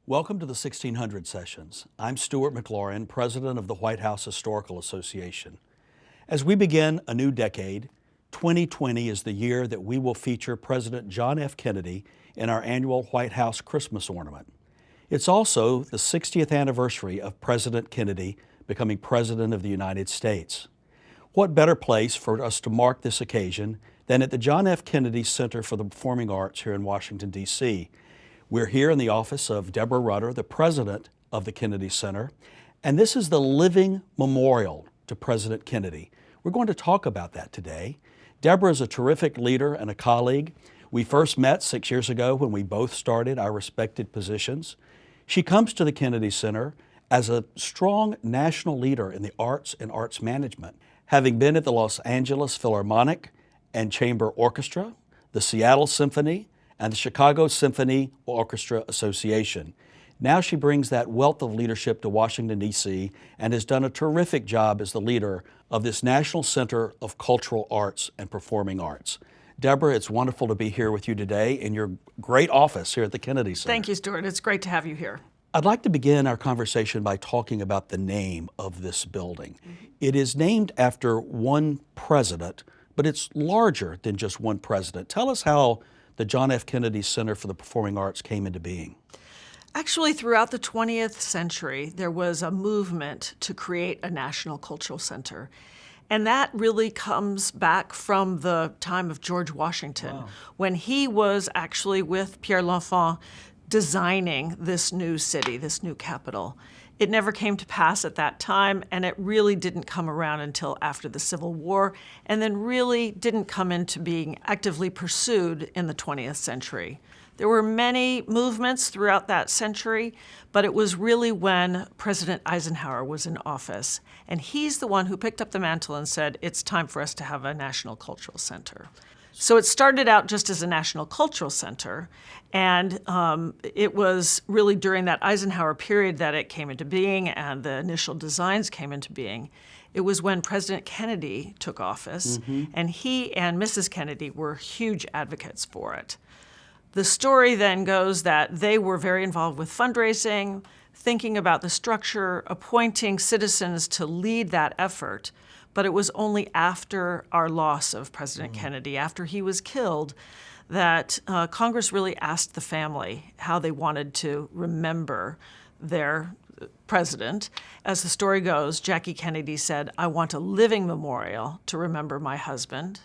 Welcome to the 1600 Sessions. I'm Stuart McLaurin, President of the White House Historical Association. As we begin a new decade, 2020 is the year that we will feature President John F. Kennedy in our annual White House Christmas ornament. It's also the 60th anniversary of President Kennedy becoming President of the United States. What better place for us to mark this occasion than at the John F. Kennedy Center for the Performing Arts here in Washington, D.C. We're here in the office of Deborah Rutter, the president of the Kennedy Center, and this is the living memorial to President Kennedy. We're going to talk about that today. Deborah is a terrific leader and a colleague. We first met 6 years ago when we both started our respected positions. She comes to the Kennedy Center as a strong national leader in the arts and arts management, having been at the Los Angeles Philharmonic and Chamber Orchestra, the Seattle Symphony, and the Chicago Symphony Orchestra Association. Now she brings that wealth of leadership to Washington, D.C., and has done a terrific job as the leader of this National Center of Cultural Arts and Performing Arts. Deborah, it's wonderful to be here with you today in your great office here at the Kennedy Center. Thank you, Stuart. It's great to have you here. I'd like to begin our conversation by talking about the name of this building. It is named after one president, but it's larger than just one president. Tell us how the John F. Kennedy Center for the Performing Arts came into being. Actually, throughout the 20th century, there was a movement to create a national cultural center. And that really comes back from the time of George Washington, when he was actually with Pierre L'Enfant designing this new city, this new capital. It never came to pass at that time, and it really didn't come around until after the Civil War, and then really didn't come into being actively pursued in the 20th century. There were many movements throughout that century, but it was really when President Eisenhower was in office, and he's the one who picked up the mantle and said, it's time for us to have a national cultural center. So it started out just as a national cultural center, and it was really during that Eisenhower period that it came into being and the initial designs came into being. It was when President Kennedy took office, and he and Mrs. Kennedy were huge advocates for it. The story then goes that they were very involved with fundraising, thinking about the structure, appointing citizens to lead that effort. But it was only after our loss of President Kennedy, after he was killed, that Congress really asked the family how they wanted to remember their president. As the story goes, Jackie Kennedy said, I want a living memorial to remember my husband,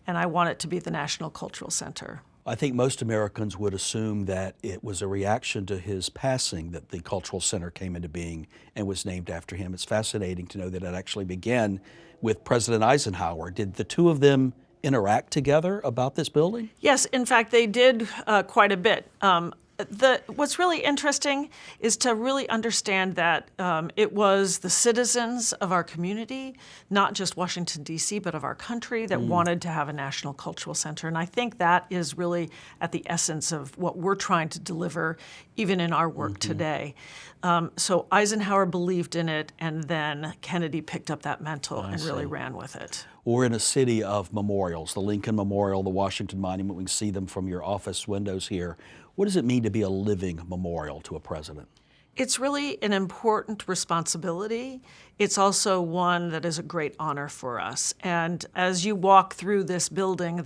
and I want it to be the National Cultural Center. I think most Americans would assume that it was a reaction to his passing that the Cultural Center came into being and was named after him. It's fascinating to know that it actually began with President Eisenhower. Did the two of them interact together about this building? Yes, in fact, they did quite a bit. What's really interesting is to really understand that it was the citizens of our community, not just Washington, D.C., but of our country, that wanted to have a national cultural center. And I think that is really at the essence of what we're trying to deliver even in our work today. So Eisenhower believed in it, and then Kennedy picked up that mantle and really ran with it. We're in a city of memorials, the Lincoln Memorial, the Washington Monument. We can see them from your office windows here. What does it mean to be a living memorial to a president? It's really an important responsibility. It's also one that is a great honor for us. And as you walk through this building,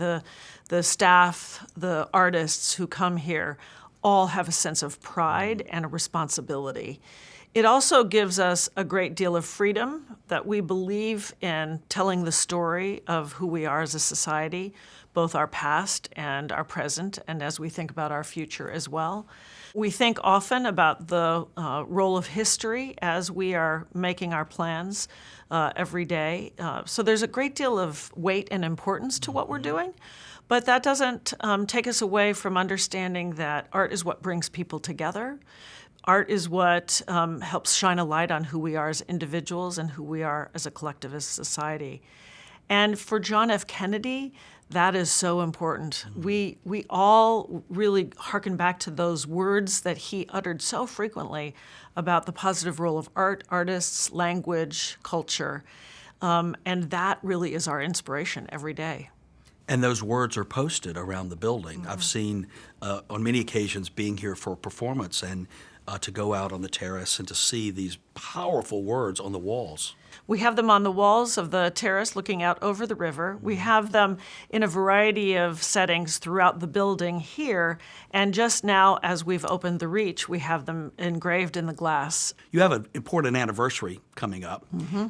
the staff, the artists who come here, all have a sense of pride and a responsibility. It also gives us a great deal of freedom that we believe in telling the story of who we are as a society, both our past and our present, and as we think about our future as well. We think often about the role of history as we are making our plans every day. So there's a great deal of weight and importance to what we're doing, but that doesn't take us away from understanding that art is what brings people together. Art is what helps shine a light on who we are as individuals and who we are as a collectivist society. And for John F. Kennedy, that is so important. We all really hearken back to those words that he uttered so frequently about the positive role of art, artists, language, culture. And that really is our inspiration every day. And those words are posted around the building. I've seen on many occasions being here for a performance, and to go out on the terrace and to see these powerful words on the walls. We have them on the walls of the terrace looking out over the river. We have them in a variety of settings throughout the building here. And just now, as we've opened the Reach, we have them engraved in the glass. You have an important anniversary coming up,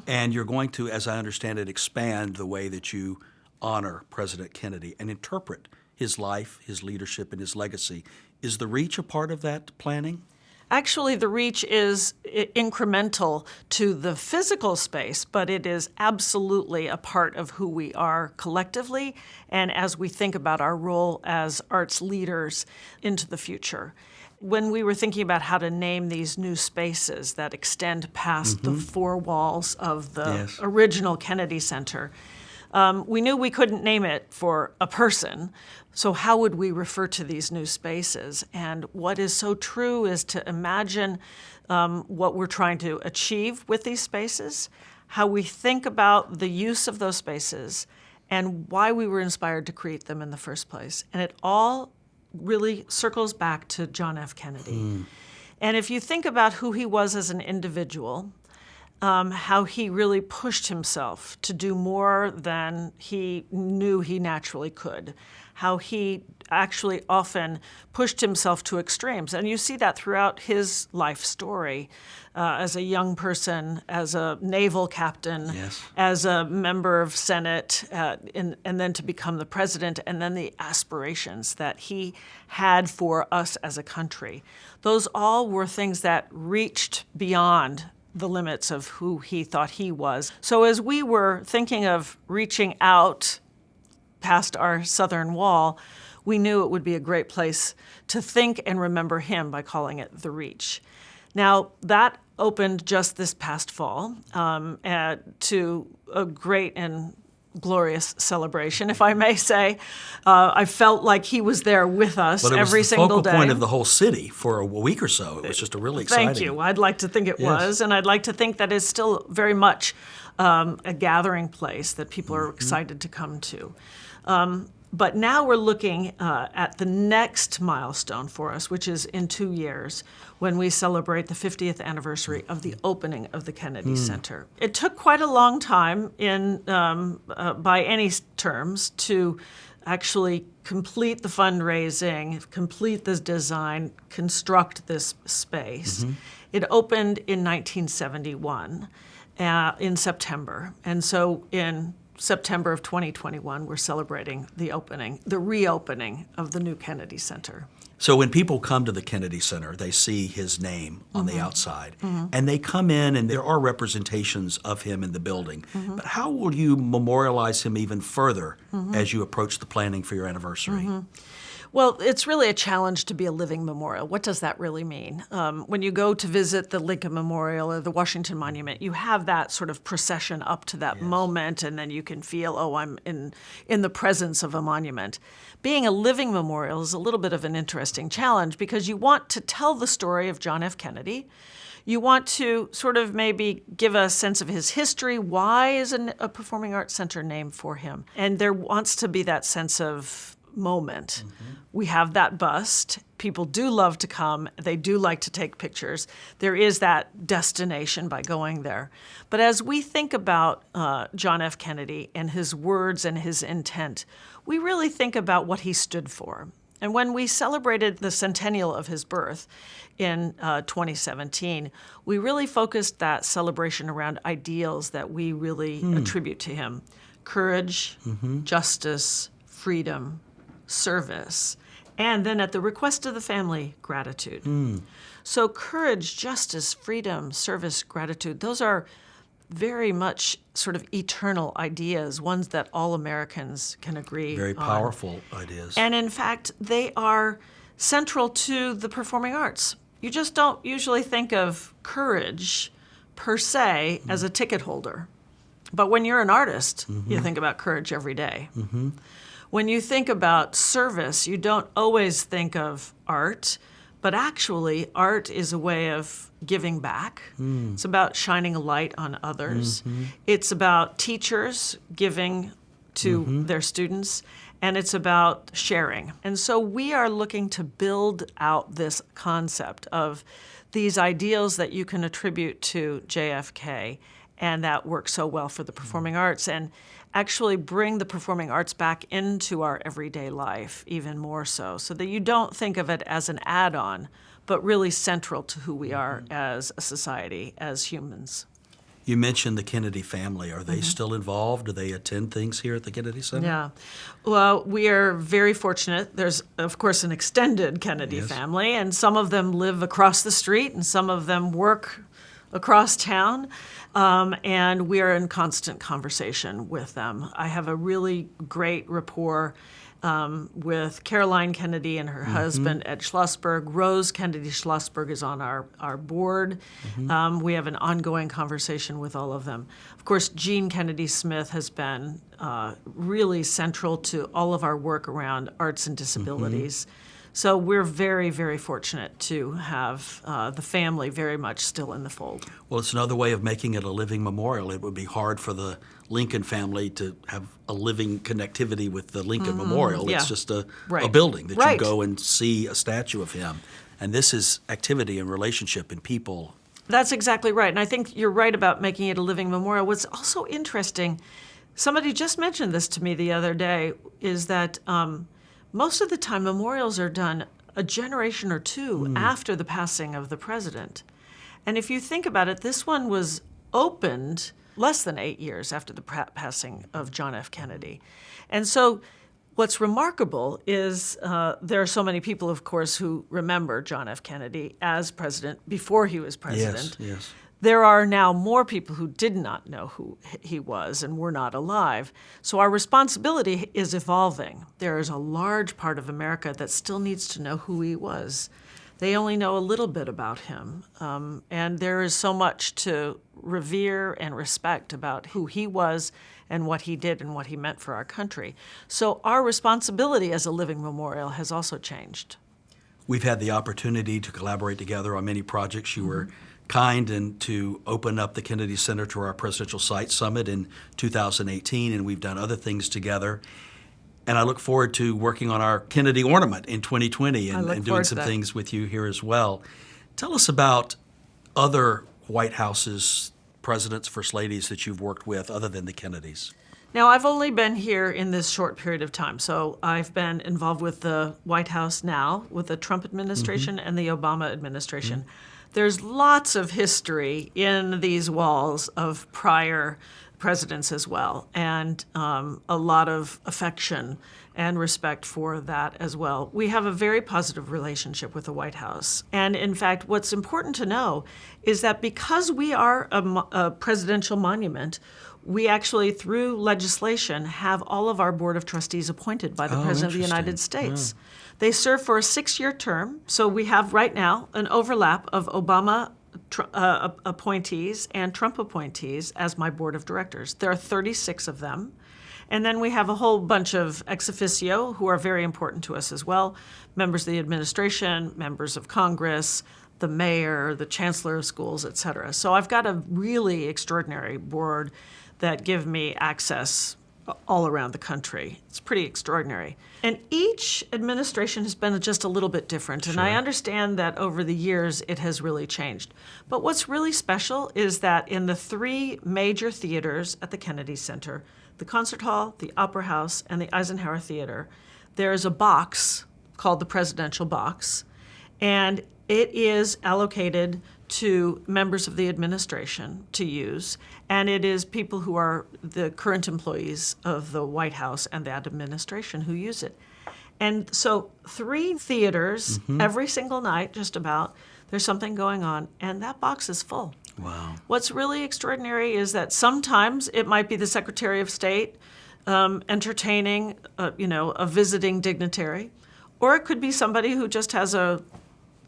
and you're going to, as I understand it, expand the way that you honor President Kennedy and interpret his life, his leadership, and his legacy. Is the Reach a part of that planning? Actually, the Reach is incremental to the physical space, but it is absolutely a part of who we are collectively and as we think about our role as arts leaders into the future. When we were thinking about how to name these new spaces that extend past the four walls of the original Kennedy Center, we knew we couldn't name it for a person, so how would we refer to these new spaces? And what is so true is to imagine what we're trying to achieve with these spaces, how we think about the use of those spaces, and why we were inspired to create them in the first place. And it all really circles back to John F. Kennedy. And if you think about who he was as an individual, how he really pushed himself to do more than he knew he naturally could, how he actually often pushed himself to extremes. And you see that throughout his life story as a young person, as a naval captain, as a member of Senate, and then to become the president, and then the aspirations that he had for us as a country. Those all were things that reached beyond the limits of who he thought he was. So as we were thinking of reaching out past our southern wall, we knew it would be a great place to think and remember him by calling it the Reach. Now, that opened just this past fall to a great and glorious celebration, if I may say. I felt like he was there with us every single day. It was the focal point of the whole city for a week or so. It was just a really exciting. Thank you. I'd like to think it was, and I'd like to think that it's still very much a gathering place that people are excited to come to. But now we're looking at the next milestone for us, which is in 2 years, when we celebrate the 50th anniversary of the opening of the Kennedy Center. It took quite a long time by any terms to actually complete the fundraising, complete the design, construct this space. It opened in 1971 in September. And so in September of 2021, we're celebrating the reopening of the new Kennedy Center. So when people come to the Kennedy Center, they see his name on the outside, and they come in, and there are representations of him in the building. But how will you memorialize him even further as you approach the planning for your anniversary? Well, it's really a challenge to be a living memorial. What does that really mean? When you go to visit the Lincoln Memorial or the Washington Monument, you have that sort of procession up to that moment, and then you can feel, oh, I'm in the presence of a monument. Being a living memorial is a little bit of an interesting challenge because you want to tell the story of John F. Kennedy. You want to sort of maybe give a sense of his history. Why is a performing arts center named for him? And there wants to be that sense of moment. We have that bust. People do love to come. They do like to take pictures. There is that destination by going there. But as we think about John F. Kennedy and his words and his intent, we really think about what he stood for. And when we celebrated the centennial of his birth in 2017, we really focused that celebration around ideals that we really attribute to him: courage, justice, freedom, service, and then at the request of the family, gratitude. So courage, justice, freedom, service, gratitude, those are very much sort of eternal ideas, ones that all Americans can agree Very on. powerful ideas. And in fact, they are central to the performing arts. You just don't usually think of courage per se as a ticket holder. But when you're an artist, you think about courage every day. When you think about service, you don't always think of art, but actually art is a way of giving back. It's about shining a light on others. It's about teachers giving to their students, and it's about sharing. And so we are looking to build out this concept of these ideals that you can attribute to JFK and that work so well for the performing arts, and actually bring the performing arts back into our everyday life even more so that you don't think of it as an add-on, but really central to who we are as a society, as humans. You mentioned the Kennedy family. Are they still involved? Do they attend things here at the Kennedy Center? Yeah. Well, we are very fortunate. There's, of course, an extended Kennedy Yes. family, and some of them live across the street, and some of them work across town, and we are in constant conversation with them. I have a really great rapport with Caroline Kennedy and her husband, Ed Schlossberg. Rose Kennedy Schlossberg is on our board. We have an ongoing conversation with all of them. Of course, Jean Kennedy Smith has been really central to all of our work around arts and disabilities. So we're very, very fortunate to have the family very much still in the fold. Well, it's another way of making it a living memorial. It would be hard for the Lincoln family to have a living connectivity with the Lincoln Memorial. yeah. It's just a Right. building that Right. you go and see a statue of him. And this is activity and relationship and people. That's exactly right. And I think you're right about making it a living memorial. What's also interesting, somebody just mentioned this to me the other day, is that most of the time memorials are done a generation or two after the passing of the president. And if you think about it, this one was opened less than 8 years after the passing of John F. Kennedy. And so what's remarkable is there are so many people, of course, who remember John F. Kennedy as president before he was president. Yes. There are now more people who did not know who he was and were not alive. So our responsibility is evolving. There is a large part of America that still needs to know who he was. They only know a little bit about him. And there is so much to revere and respect about who he was and what he did and what he meant for our country. So our responsibility as a living memorial has also changed. We've had the opportunity to collaborate together on many projects. You were kind and to open up the Kennedy Center to our Presidential Site Summit in 2018, and we've done other things together. And I look forward to working on our Kennedy ornament in 2020 and doing forward to some that. things with you here as well. Tell us about other White House's presidents, first ladies that you've worked with other than the Kennedys. Now, I've only been here in this short period of time. So I've been involved with the White House now, with the Trump administration and the Obama administration. There's lots of history in these walls of prior presidents as well, and a lot of affection and respect for that as well. We have a very positive relationship with the White House. And in fact, what's important to know is that because we are a presidential monument, we actually, through legislation, have all of our Board of Trustees appointed by the President of the United interesting. States. They serve for a 6-year term. So we have right now an overlap of Obama appointees and Trump appointees as my board of directors. There are 36 of them. And then we have a whole bunch of ex officio who are very important to us as well, members of the administration, members of Congress, the mayor, the chancellor of schools, et cetera. So I've got a really extraordinary board that give me access all around the country. It's pretty extraordinary. And each administration has been just a little bit different. And I understand that over the years it has really changed. But what's really special is that in the 3 major theaters at the Kennedy Center, the Concert Hall, the Opera House, and the Eisenhower Theater, there is a box called the Presidential Box. And it is allocated to members of the administration to use, and it is people who are the current employees of the White House and that administration who use it. And so 3 theaters, every single night, just about, there's something going on, and that box is full. Wow. What's really extraordinary is that sometimes it might be the Secretary of State entertaining, a visiting dignitary, or it could be somebody who just has a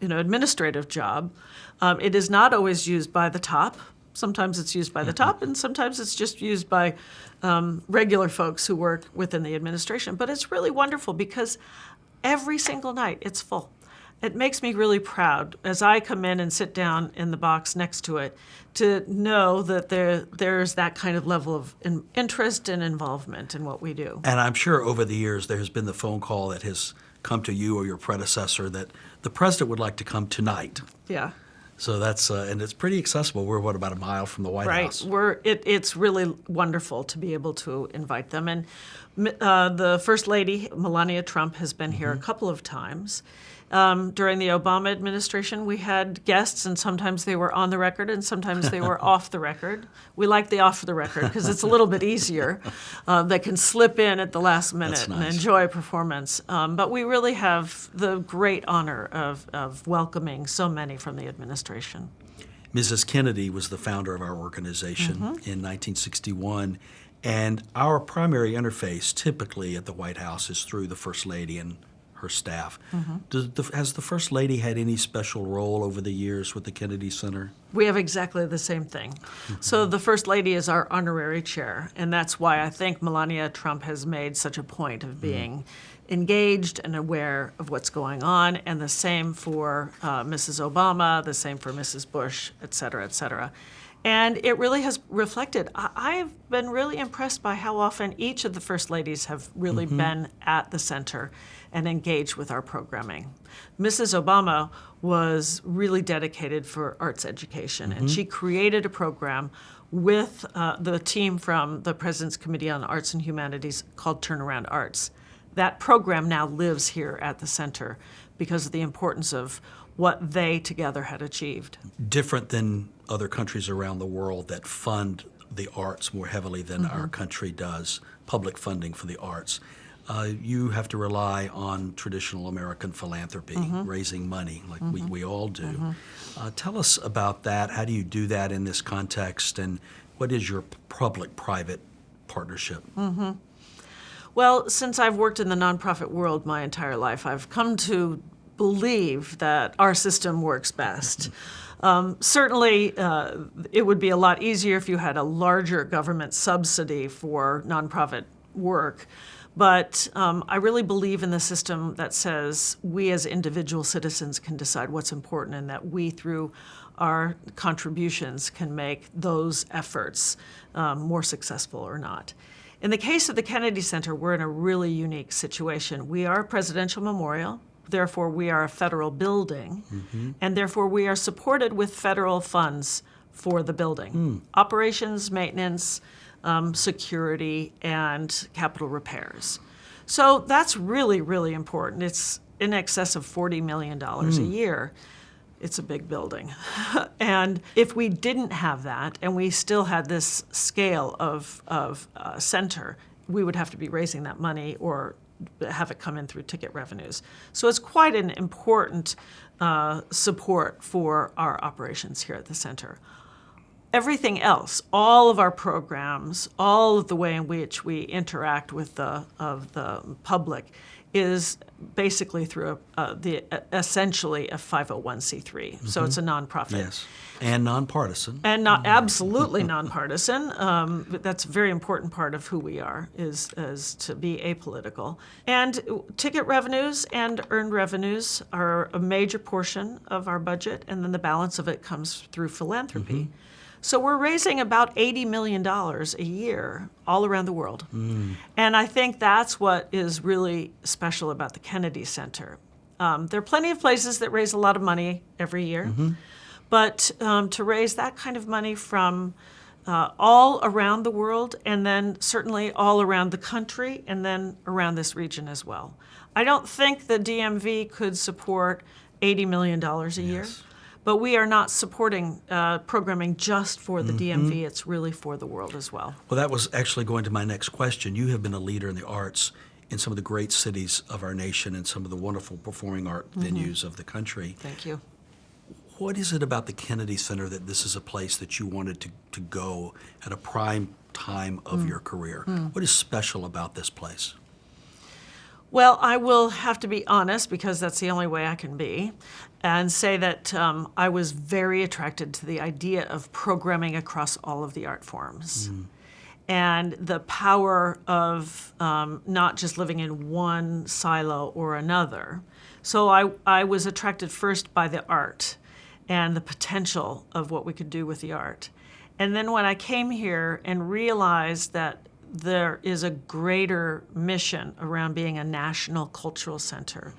administrative job. It is not always used by the top. Sometimes it's used by the top, and sometimes it's just used by regular folks who work within the administration. But it's really wonderful because every single night it's full. It makes me really proud as I come in and sit down in the box next to it to know that there's that kind of level of interest and involvement in what we do. And I'm sure over the years there has been the phone call that has come to you or your predecessor that the president would like to come tonight. Yeah. So that's and it's pretty accessible. We're about a mile from the White Right. House. It's really wonderful to be able to invite them. And the First Lady, Melania Trump, has been here a couple of times. During the Obama administration, we had guests, and sometimes they were on the record, and sometimes they were off the record. We like the off the record because it's a little bit easier. They can slip in at the last minute That's and nice. enjoy a performance. But we really have the great honor of welcoming so many from the administration. Mrs. Kennedy was the founder of our organization in 1961, and our primary interface typically at the White House is through the First Lady and her staff. Has the First Lady had any special role over the years with the Kennedy Center? We have exactly the same thing. So the First Lady is our honorary chair, and that's why I think Melania Trump has made such a point of being engaged and aware of what's going on, and the same for Mrs. Obama, the same for Mrs. Bush, et cetera, et cetera. And it really has reflected. I've been really impressed by how often each of the First Ladies have really been at the center and engaged with our programming. Mrs. Obama was really dedicated for arts education, and she created a program with the team from the President's Committee on Arts and Humanities called Turnaround Arts. That program now lives here at the center because of the importance of what they together had achieved. Different than other countries around the world that fund the arts more heavily than our country does, public funding for the arts. You have to rely on traditional American philanthropy, raising money like we all do. Tell us about that. How do you do that in this context, and what is your public-private partnership? Well, since I've worked in the nonprofit world my entire life, I've come to believe that our system works best. Certainly, it would be a lot easier if you had a larger government subsidy for nonprofit work. But I really believe in the system that says we as individual citizens can decide what's important, and that we, through our contributions, can make those efforts more successful or not. In the case of the Kennedy Center, we're in a really unique situation. We are a presidential memorial. Therefore, we are a federal building, and therefore we are supported with federal funds for the building. Operations, maintenance, security, and capital repairs. So that's really, really important. It's in excess of $40 million a year. It's a big building. And if we didn't have that, and we still had this scale of center, we would have to be raising that money or have it come in through ticket revenues. So it's quite an important support for our operations here at the center. Everything else, all of our programs, all of the way in which we interact with the public, is basically through essentially a 501c3. So it's a nonprofit. Yes, and nonpartisan. And not absolutely nonpartisan. That's a very important part of who we are, is to be apolitical. And ticket revenues and earned revenues are a major portion of our budget, and then the balance of it comes through philanthropy. So we're raising about $80 million a year all around the world. And I think that's what is really special about the Kennedy Center. There are plenty of places that raise a lot of money every year, but to raise that kind of money from all around the world, and then certainly all around the country, and then around this region as well. I don't think the DMV could support $80 million a year. But we are not supporting programming just for the DMV. It's really for the world as well. Well, that was actually going to my next question. You have been a leader in the arts in some of the great cities of our nation and some of the wonderful performing art venues of the country. Thank you. What is it about the Kennedy Center that this is a place that you wanted to go at a prime time of your career? What is special about this place? Well, I will have to be honest, because that's the only way I can be, and say that I was very attracted to the idea of programming across all of the art forms. And the power of not just living in one silo or another. So I was attracted first by the art and the potential of what we could do with the art. And then when I came here and realized that there is a greater mission around being a national cultural center,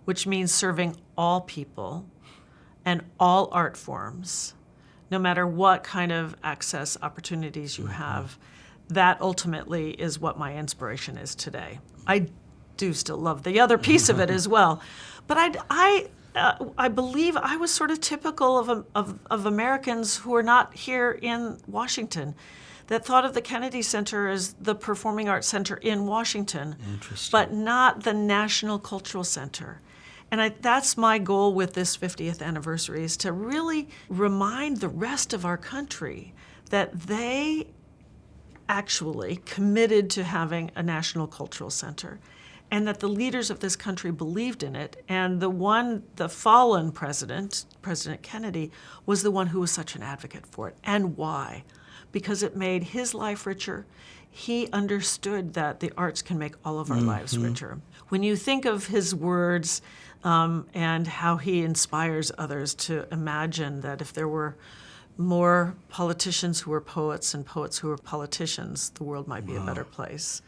which means serving all people and all art forms, no matter what kind of access opportunities you have, that ultimately is what my inspiration is today. I do still love the other piece of it as well, but I believe I was sort of typical of Americans who are not here in Washington, that thought of the Kennedy Center as the performing arts center in Washington, but not the National Cultural Center. And that's my goal with this 50th anniversary, is to really remind the rest of our country that they actually committed to having a National Cultural Center, and that the leaders of this country believed in it. And the fallen president, President Kennedy, was the one who was such an advocate for it. And why? Because it made his life richer. He understood that the arts can make all of our lives richer. When you think of his words and how he inspires others to imagine that if there were more politicians who were poets and poets who were politicians, the world might be a better place.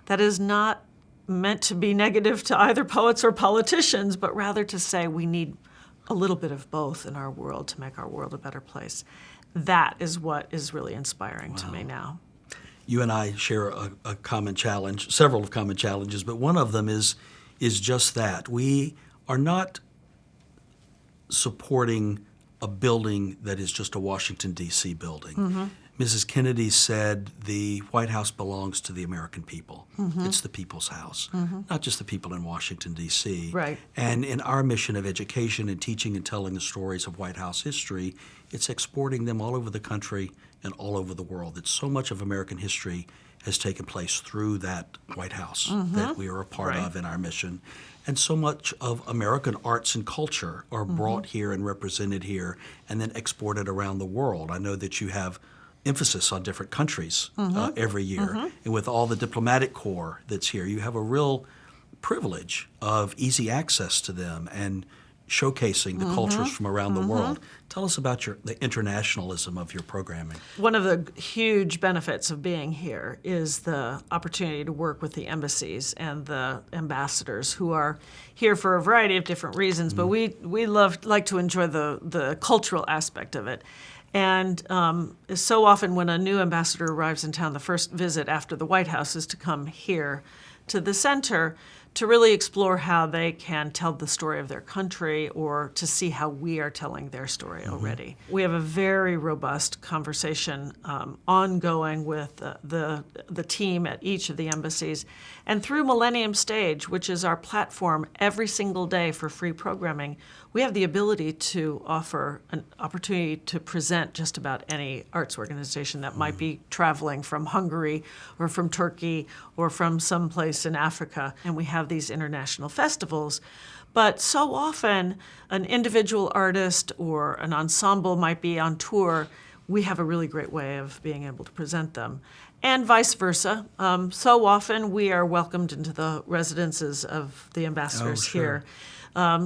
That is not meant to be negative to either poets or politicians, but rather to say we need a little bit of both in our world to make our world a better place. That is what is really inspiring to me now. You and I share a common challenge, several of common challenges, but one of them is just that. We are not supporting a building that is just a Washington, D.C. building. Mrs. Kennedy said the White House belongs to the American people. It's the people's house, not just the people in Washington, D.C. Right. And in our mission of education and teaching and telling the stories of White House history, it's exporting them all over the country and all over the world. That so much of American history has taken place through that White House that we are a part of in our mission. And so much of American arts and culture are brought here and represented here and then exported around the world. I know that you have emphasis on different countries every year. And with all the diplomatic corps that's here, you have a real privilege of easy access to them and showcasing the cultures from around the world. Tell us about the internationalism of your programming. One of the huge benefits of being here is the opportunity to work with the embassies and the ambassadors who are here for a variety of different reasons, but we like to enjoy the cultural aspect of it. And so often when a new ambassador arrives in town, the first visit after the White House is to come here to the center to really explore how they can tell the story of their country or to see how we are telling their story already. We have a very robust conversation ongoing with the team at each of the embassies. And through Millennium Stage, which is our platform every single day for free programming, we have the ability to offer an opportunity to present just about any arts organization that might be traveling from Hungary or from Turkey or from someplace in Africa. And we have these international festivals. But so often, an individual artist or an ensemble might be on tour. We have a really great way of being able to present them. And vice versa. So often, we are welcomed into the residences of the ambassadors here.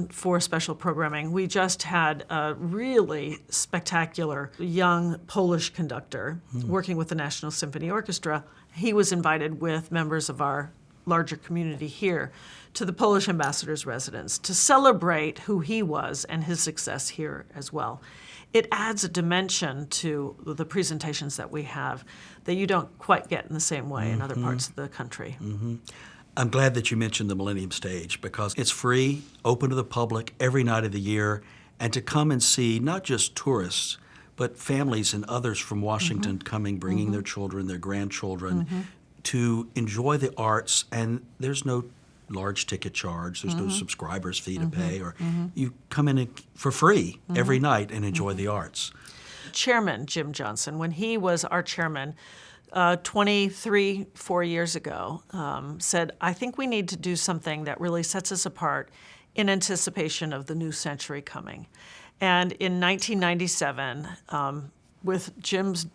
For special programming. We just had a really spectacular young Polish conductor working with the National Symphony Orchestra. He was invited with members of our larger community here to the Polish ambassador's residence to celebrate who he was and his success here as well. It adds a dimension to the presentations that we have that you don't quite get in the same way in other parts of the country. I'm glad that you mentioned the Millennium Stage because it's free, open to the public every night of the year, and to come and see not just tourists, but families and others from Washington coming, bringing their children, their grandchildren, to enjoy the arts. And there's no large ticket charge, there's no subscriber's fee to pay, or you come in for free every night and enjoy the arts. Chairman Jim Johnson, when he was our chairman, 4 years ago, said, I think we need to do something that really sets us apart in anticipation of the new century coming. And in 1997, with Jim's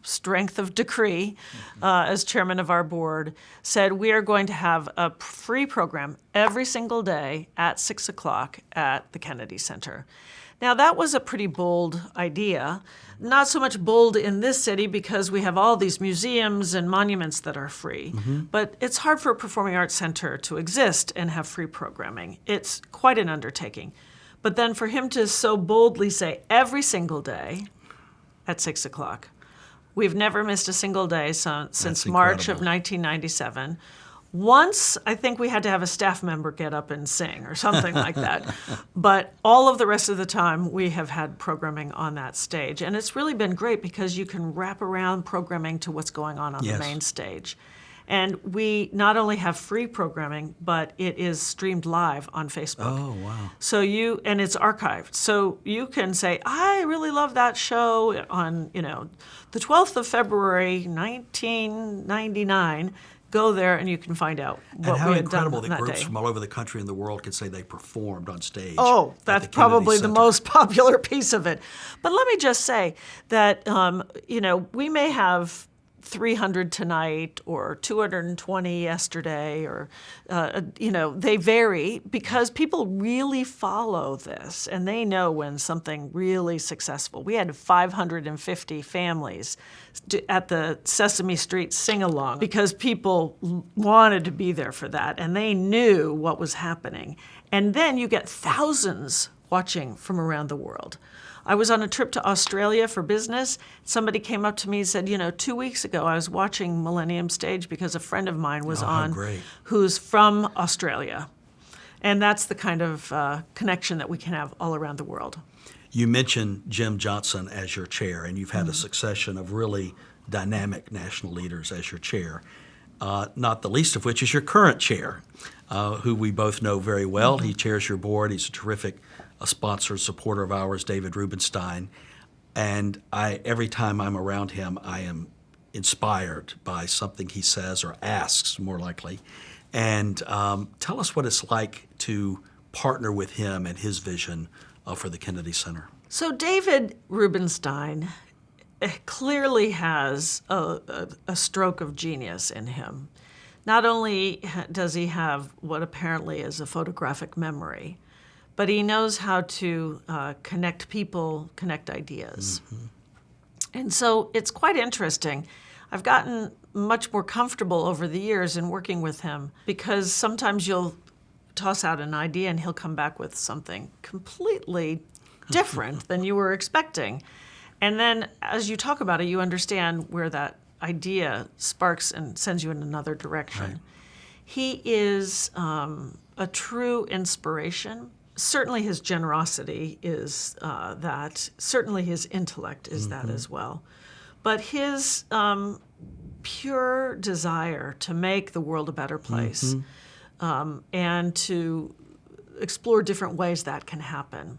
strength of decree as chairman of our board, said we are going to have a free program every single day at 6 o'clock at the Kennedy Center. Now, that was a pretty bold idea. Not so much bold in this city because we have all these museums and monuments that are free. But it's hard for a performing arts center to exist and have free programming. It's quite an undertaking. But then for him to so boldly say every single day at 6 o'clock, we've never missed a single day since March of incredible. 1997. Once, I think we had to have a staff member get up and sing or something like that. But all of the rest of the time, we have had programming on that stage. And it's really been great because you can wrap around programming to what's going on Yes. the main stage. And we not only have free programming, but it is streamed live on Facebook. Oh, wow. So and it's archived. So you can say, I really love that show on, the 12th of February, 1999. Go there and you can find out what And how we had done incredible that that groups day. from all over the country and the world could say they performed on stage. Oh, at that's the Kennedy probably the Center. most popular piece of it. But let me just say that, we may have 300 tonight or 220 yesterday, or, they vary because people really follow this and they know when something really successful. We had 550 families at the Sesame Street sing-along because people wanted to be there for that and they knew what was happening. And then you get thousands watching from around the world. I was on a trip to Australia for business. Somebody came up to me and said, 2 weeks ago I was watching Millennium Stage because a friend of mine was how on great. who's from Australia. And that's the kind of connection that we can have all around the world. You mentioned Jim Johnson as your chair, and you've had a succession of really dynamic national leaders as your chair, not the least of which is your current chair, who we both know very well. He chairs your board. He's a terrific sponsor, supporter of ours, David Rubenstein. And every time I'm around him, I am inspired by something he says or asks, more likely. And tell us what it's like to partner with him and his vision for the Kennedy Center. So David Rubenstein clearly has a stroke of genius in him. Not only does he have what apparently is a photographic memory, but he knows how to connect people, connect ideas. Mm-hmm. And so it's quite interesting. I've gotten much more comfortable over the years in working with him because sometimes you'll toss out an idea and he'll come back with something completely different than you were expecting. And then as you talk about it, you understand where that idea sparks and sends you in another direction. Right. He is a true inspiration. Certainly his generosity is that. Certainly his intellect is that as well. But his pure desire to make the world a better place and to explore different ways that can happen.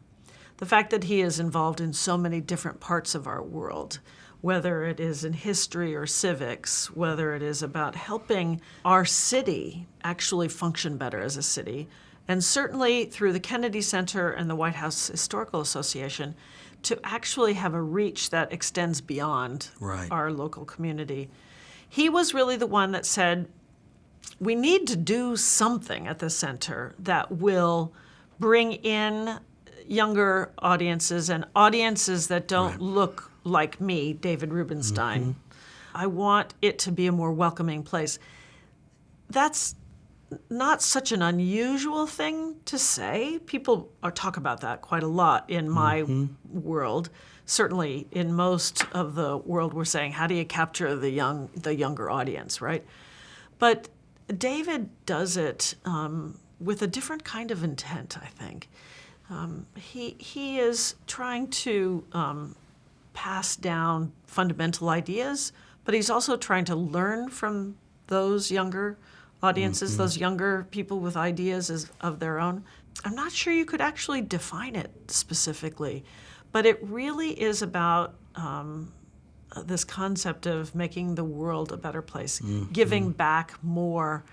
The fact that he is involved in so many different parts of our world, whether it is in history or civics, whether it is about helping our city actually function better as a city, and certainly through the Kennedy Center and the White House Historical Association, to actually have a reach that extends beyond our local community. He was really the one that said, we need to do something at the center that will bring in younger audiences and audiences that don't look like me, David Rubenstein. I want it to be a more welcoming place. That's not such an unusual thing to say. People talk about that quite a lot in my world. Certainly in most of the world we're saying, how do you capture the younger audience, right? But David does it with a different kind of intent, I think. He is trying to pass down fundamental ideas, but he's also trying to learn from those younger audiences, those younger people with ideas of their own. I'm not sure you could actually define it specifically, but it really is about this concept of making the world a better place, giving back more.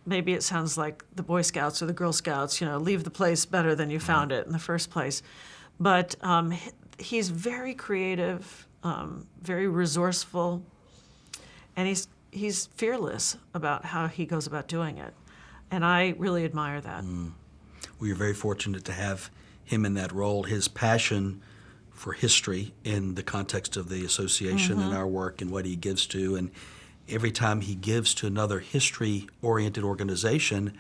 Maybe it sounds like the Boy Scouts or the Girl Scouts, leave the place better than you found it in the first place. But he's very creative, very resourceful, and he's fearless about how he goes about doing it. And I really admire that. Well, you're very fortunate to have him in that role. His passion for history in the context of the association and our work and what he gives to, and every time he gives to another history-oriented organization,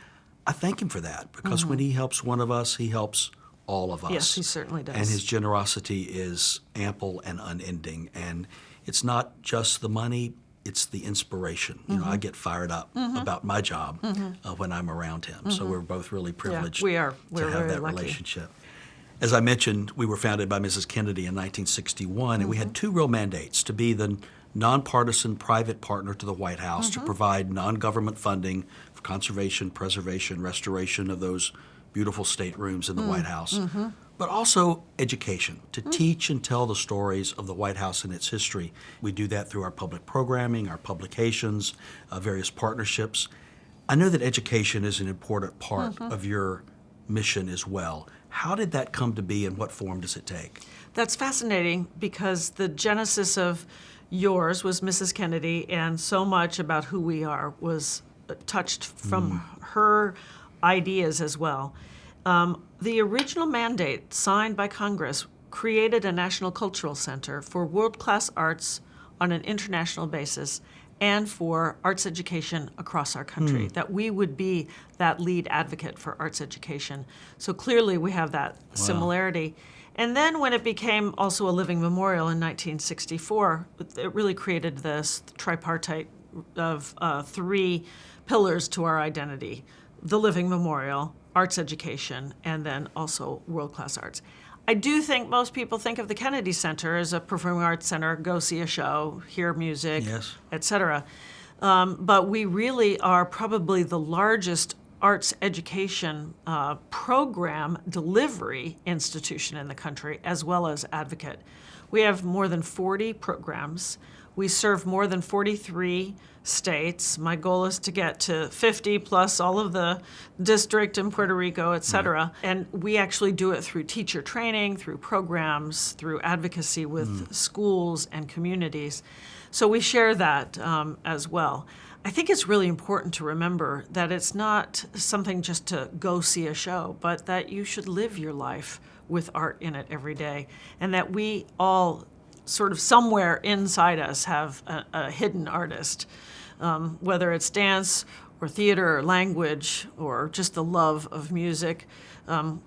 I thank him for that, because when he helps one of us, he helps all of us. Yes, he certainly does. And his generosity is ample and unending. And it's not just the money, it's the inspiration. You know, I get fired up about my job when I'm around him. So we're both really privileged we are. to We're have very that lucky. relationship. As I mentioned, we were founded by Mrs. Kennedy in 1961, and we had two real mandates: to be the nonpartisan private partner to the White House to provide non-government funding for conservation, preservation, restoration of those beautiful staterooms in the White House, but also education, to teach and tell the stories of the White House and its history. We do that through our public programming, our publications, various partnerships. I know that education is an important part of your mission as well. How did that come to be, and what form does it take? That's fascinating because the genesis of yours was Mrs. Kennedy, and so much about who we are was touched from her ideas as well. The original mandate signed by Congress created a National Cultural Center for world-class arts on an international basis and for arts education across our country, that we would be that lead advocate for arts education. So clearly we have that similarity. And then when it became also a living memorial in 1964, it really created this tripartite of three pillars to our identity: the living memorial, arts education, and then also world-class arts. I do think most people think of the Kennedy Center as a performing arts center, go see a show, hear music, Yes. et cetera. But we really are probably the largest arts education program delivery institution in the country, as well as advocate. We have more than 40 programs. We serve more than 43 states. My goal is to get to 50 plus all of the district in Puerto Rico, et cetera. And we actually do it through teacher training, through programs, through advocacy with schools and communities. So we share that as well. I think it's really important to remember that it's not something just to go see a show, but that you should live your life with art in it every day, and that we all sort of somewhere inside us have a hidden artist, whether it's dance or theater or language or just the love of music.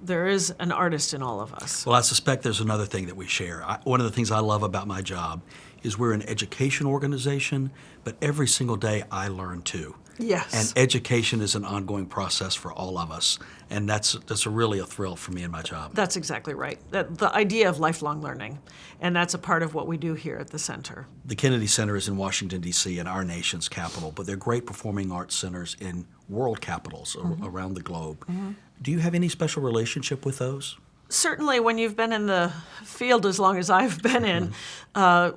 There is an artist in all of us. Well, I suspect there's another thing that we share. One of the things I love about my job is we're an education organization, but every single day I learn too. Yes. And education is an ongoing process for all of us, and that's really a thrill for me in my job. That's exactly right. The idea of lifelong learning, and that's a part of what we do here at the center. The Kennedy Center is in Washington, D.C., in our nation's capital, but they're great performing arts centers in world capitals around the globe. Do you have any special relationship with those? Certainly, when you've been in the field as long as I've been in,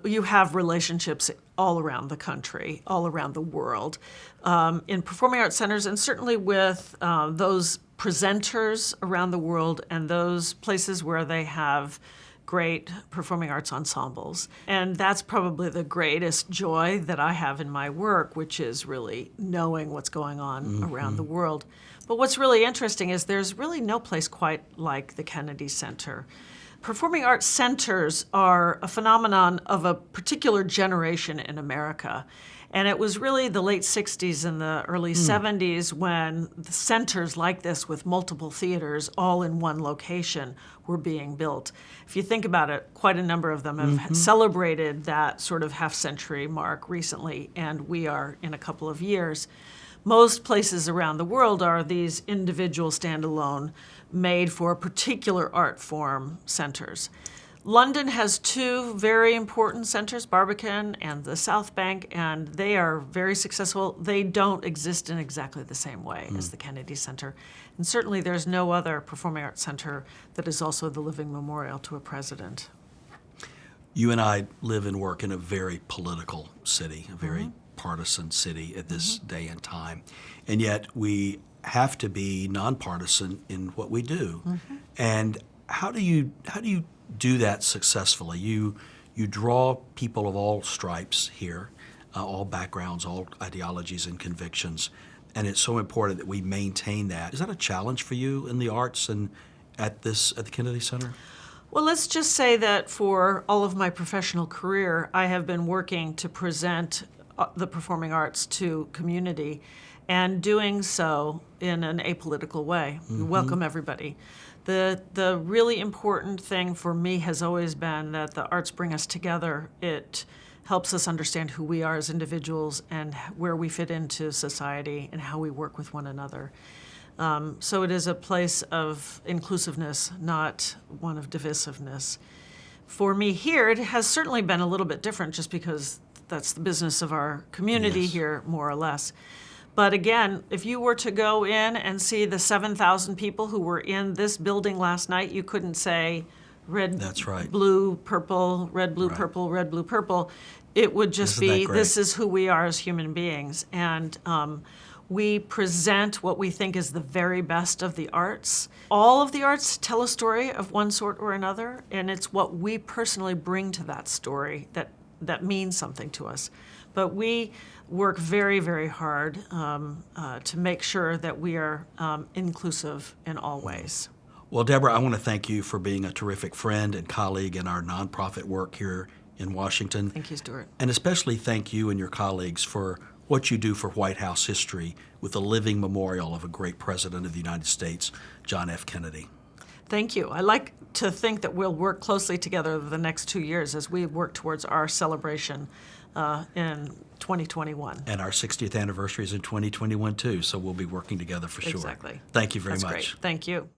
you have relationships all around the country, all around the world, in performing arts centers, and certainly with those presenters around the world and those places where they have great performing arts ensembles. And that's probably the greatest joy that I have in my work, which is really knowing what's going on around the world. But what's really interesting is there's really no place quite like the Kennedy Center. Performing arts centers are a phenomenon of a particular generation in America. And it was really the late 60s and the early 70s when the centers like this with multiple theaters all in one location were being built. If you think about it, quite a number of them have celebrated that sort of half-century mark recently, and we are in a couple of years. Most places around the world are these individual, standalone, made for a particular art form centers. London has two very important centers, Barbican and the South Bank, and they are very successful. They don't exist in exactly the same way as the Kennedy Center. And certainly there's no other performing arts center that is also the living memorial to a president. You and I live and work in a very political city, a very partisan city at this day and time. And yet we have to be nonpartisan in what we do. And how do you do that successfully? You draw people of all stripes here, all backgrounds, all ideologies and convictions, and it's so important that we maintain that. Is that a challenge for you in the arts and at the Kennedy Center? Well, let's just say that for all of my professional career, I have been working to present the performing arts to community, and doing so in an apolitical way. We welcome everybody. The really important thing for me has always been that the arts bring us together. It helps us understand who we are as individuals and where we fit into society and how we work with one another. So it is a place of inclusiveness, not one of divisiveness. For me here, it has certainly been a little bit different just because that's the business of our community Yes. here, more or less. But again, if you were to go in and see the 7,000 people who were in this building last night, you couldn't say red, That's right. blue, purple, red, blue, Right. purple, red, blue, purple. It would just Isn't that be, great? this is who we are as human beings. And we present what we think is the very best of the arts. All of the arts tell a story of one sort or another, and it's what we personally bring to that story that means something to us. But we work very, very hard to make sure that we are inclusive in all ways. Well, Deborah, I want to thank you for being a terrific friend and colleague in our nonprofit work here in Washington. Thank you, Stuart. And especially thank you and your colleagues for what you do for White House history with the living memorial of a great president of the United States, John F. Kennedy. Thank you. I like to think that we'll work closely together over the next 2 years as we work towards our celebration in 2021. And our 60th anniversary is in 2021 too, so we'll be working together for sure. Exactly. Thank you very That's much. great. Thank you.